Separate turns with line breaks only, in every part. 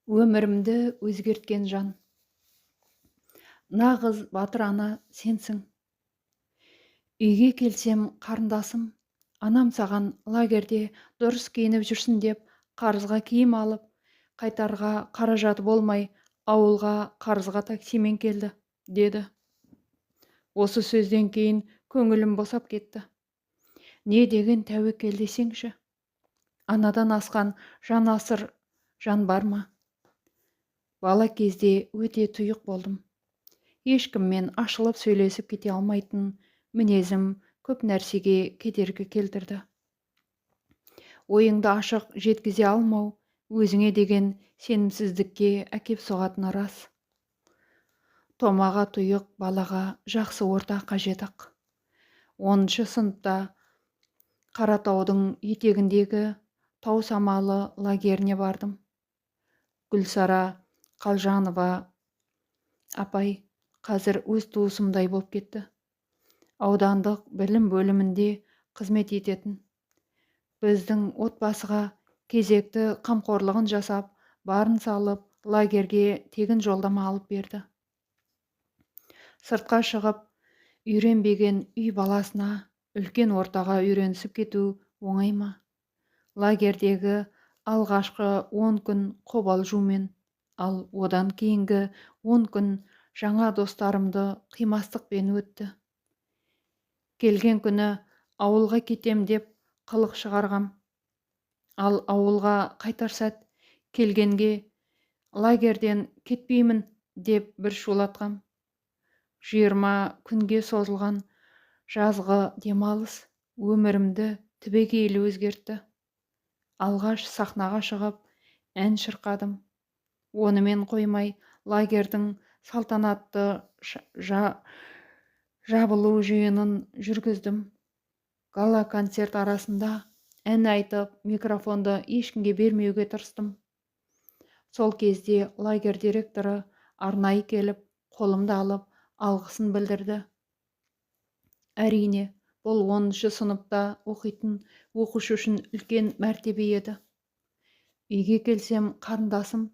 Өмірімді өзгерткен жан. Нағыз батыр ана сенсің. Үйге келсем қарындасым, анам саған лагерде дұрыс киініп жүрсін деп қарызға киім алып, қайтарға қаражаты болмай, ауылға қарызға таксимен келді, деді. Осы сөзден кейін көңілім босап кетті. Не деген тәуекел десеңші. Анадан асқан жан асыр жан бар ма? Бала кезде өте тұйық болдым. Ешкіммен ашылып сөйлесіп кете алмайтын мінезім көп нәрсеге кедергі келтірді. Ойыңды ашық жеткізе алмау өзіңе деген сенімсіздікке әкеп соғатыны рас. Томаға тұйық балаға жақсы орта қажет-ақ. 10-шы сыныпта Қаратаудың етегіндегі тау самалы лагеріне бардым. Гүлсара Қалжанова апай қазір өз туысымдай болып кетті. Аудандық білім бөлімінде қызмет ететін. Біздің отбасыға кезекті қамқорлығын жасап, барын салып, лагерге тегін жолдама алып берді. Сыртқа шығып, үйренбеген үй баласына үлкен ортаға үйренісіп кету оңай ма? Лагердегі алғашқы 10 күн қобалжумен, ал одан кейінгі 10 күн жаңа достарымды қимастықпен өтті. Келген күні ауылға кетем деп қылық шығарғам. Ал ауылға қайтар сәт келгенге лагерден кетпеймін деп бір шулатқам. 20 күнге созылған жазғы демалыс өмірімді түбегейлі өзгертті. Алғаш сахнаға шығып, ән шырқадым. Онымен қоймай, лагердің салтанатты жабылу жиынын жүргіздім. Гала концерт арасында ән айтып, микрофонды ешкімге бермеуге тырыстым. Сол кезде лагер директоры арнайы келіп, қолымды алып, алғысын білдірді. Әрине, бұл 10-шы сыныпта оқитын оқушы үшін үлкен мәртебе еді. Үйге келсем қарындасым,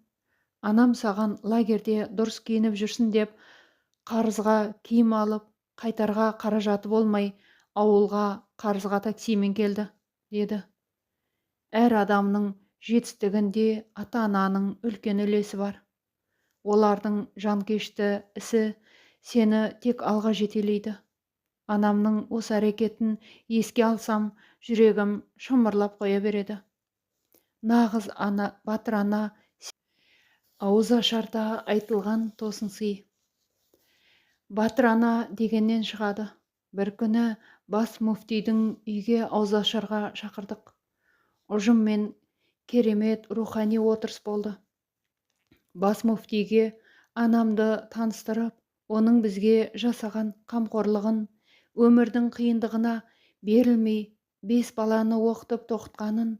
анам саған лагерде дұрыс киініп жүрсін деп қарызға киім алып, қайтарға қаражаты болмай, ауылға қарызға таксимен келді, деді. Әр адамның жетістігінде ата-ананың үлкен үлесі бар. Олардың жанкешті ісі сені тек алға жетелейді. Анамның осы әрекетін еске алсам, жүрегім шымырлап қоя береді. Нағыз ана, батыр ана, ауыз ашарда айтылған тосын сый. Батыр ана дегеннен шығады. Бір күні бас мүфтидің үйге ауыз ашарға шақырдық. Ұжыммен керемет рухани отырыс болды. Бас мүфтиге анамды таныстырып, оның бізге жасаған қамқорлығын, өмірдің қиындығына берілмей 5 баланы оқытып тоқытқанын,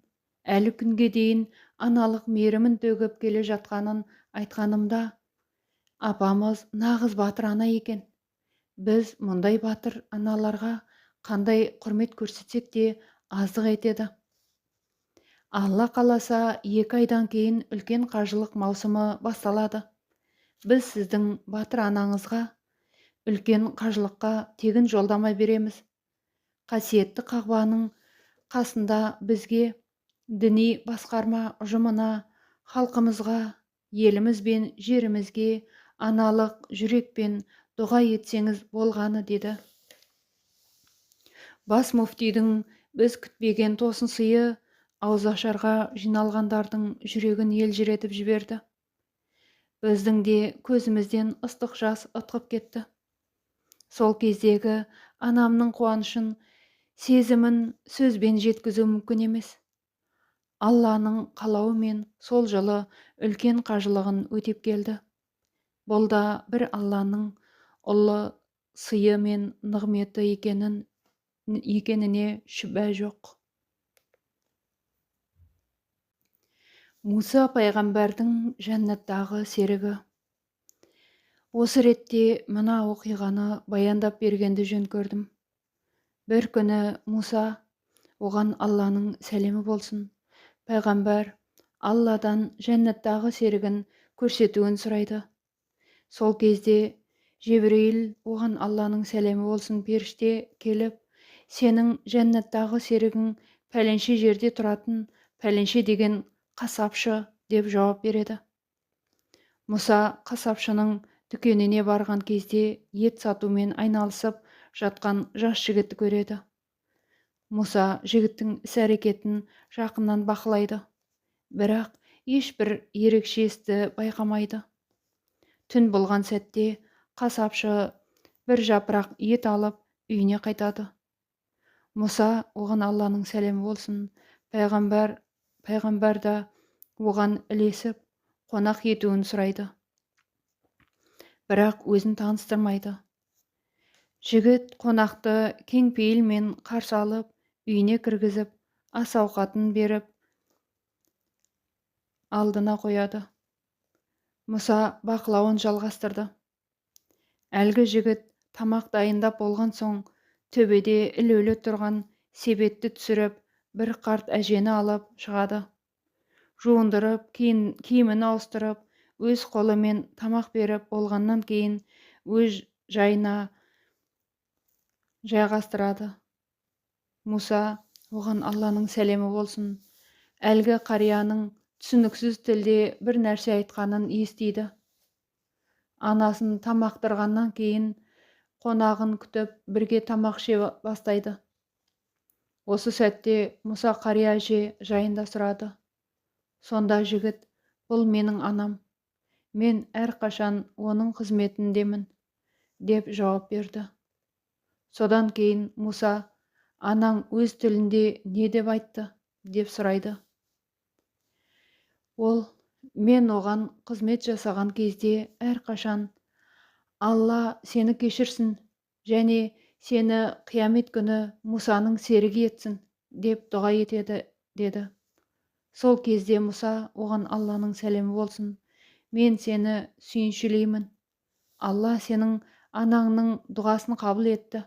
әлі күнге дейін аналық мерімін төгіп келе жатқанын айтқанымда, апамыз нағыз батыр ана екен. Біз мұндай батыр аналарға қандай құрмет көрсетсек те аздық етеді. Алла қаласа 2 айдан кейін үлкен қажылық маусымы басталады. Біз сіздің батыр анаңызға үлкен қажылыққа тегін жолдама береміз. Қасиетті Қағбаның қасында бізге, діни басқарма ұжымына, халқымызға, еліміз бен жерімізге аналық жүрекпен дұға етсеңіз болғаны, деді. Бас мүфтидің біз күтпеген тосын сыйы ауызашарға жиналғандардың жүрегін елжіретіп жіберді. Біздің де көзімізден ыстық жас ытқып кетті. Сол кездегі анамның қуанышын, сезімін сөзбен жеткізу мүмкін емес. Алланың қалауымен сол жылы үлкен қажылығын өтеп келді. Бұл да бір Алланың ұлы сыйы мен нығметі екеніне шүбә жоқ. Муса пайғамбардың жәннаттағы серігі. Осы ретте мына оқиғаны баяндап бергенді жөн көрдім. Бір күні Муса, оған Алланың сәлемі болсын, пайғамбар Алладан жәннаттағы серігін көрсетуін сұрайды. Сол кезде Жебірейіл оған Алланың сәлемі болсын періште келіп, сенің жәннаттағы серігің пәленше жерде тұратын пәленше деген қасапшы деп жауап береді. Мұса қасапшының дүкеніне барған кезде ет сатумен айналысып жатқан жас жігітті көреді. Мұса жігіттің іс-әрекетін жақыннан бақылайды, бірақ ешбір ерекше істі байқамайды. Түн болған сәтте қасапшы бір жапырақ ет алып үйіне қайтады. Мұса оған Алланың сәлемі болсын, пайғамбар да оған ілесіп, қонақ етуін сұрайды. Бірақ өзін таныстырмайды. Жігіт қонақты кең пейілмен қарсы алып, үйіне кіргізіп, ас ауқатын беріп, алдына қояды. Мұса бақылауын жалғастырды. Әлгі жігіт тамақ дайындап болған соң, төбеде ілулі тұрған себетті түсіріп, бір қарт әжені алып шығады. Жуындырып, киімін ауыстырып, өз қолымен тамақ беріп болғаннан кейін өз жайына жайғастырады. Мұса оған Алланың сәлемі болсын, әлгі қарияның түсініксіз тілде бір нәрсе айтқанын естиді. Анасын тамақтырғаннан кейін қонағын күтіп бірге тамақ іше бастайды. Осы сәтте Мұса қария әже жайында сұрады. Сонда жігіт, бұл менің анам, мен әрқашан оның қызметіндемін, деп жауап берді. Содан кейін Мұса, анаң өз тілінде не деп айтты, деп сұрайды. Ол, мен оған қызмет жасаған кезде әрқашан Алла сені кешірсін және сені қиямет күні Мұсаның серігі етсін, деп дұға етеді, деді. Сол кезде Мұса оған Алланың сәлемі болсын, мен сені сүйіншілеймін. Алла сенің анаңның дұғасын қабыл етті.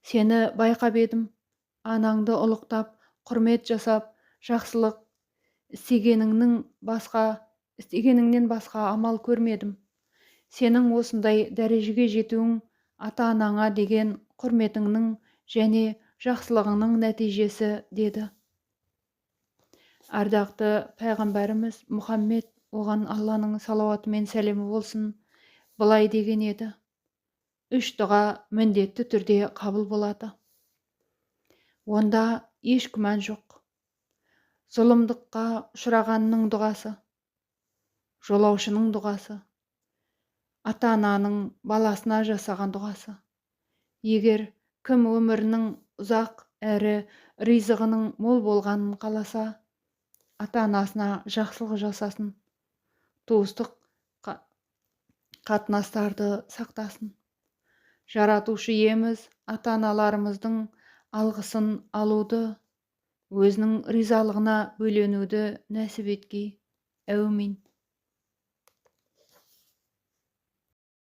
Сені байқап едім, анаңды ұлықтап, құрмет жасап, жақсылық істегеніңнен басқа амал көрмедім. Сенің осындай дәрежеге жетуің ата-анаңа деген құрметіңнің және жақсылығыңның нәтижесі, деді. Ардақты пайғамбарымыз Мұхаммед, оған Алланың салауаты мен сәлемі болсын, былай деген еді. 3 дұға міндетті түрде қабыл болады. Онда еш күмән жоқ. Зұлымдыққа ұшырағанның дұғасы, жолаушының дұғасы, ата-ананың баласына жасаған дұғасы. Егер кім өмірінің ұзақ әрі ризығының мол болғанын қаласа, ата-анасына жақсылық жасасын, туыстық қатынастарды сақтасын. Жаратушы иеміз ата-аналарымыздың алғысын алуды, өзінің ризалығына бөленуді нәсіп еткей. Әумин.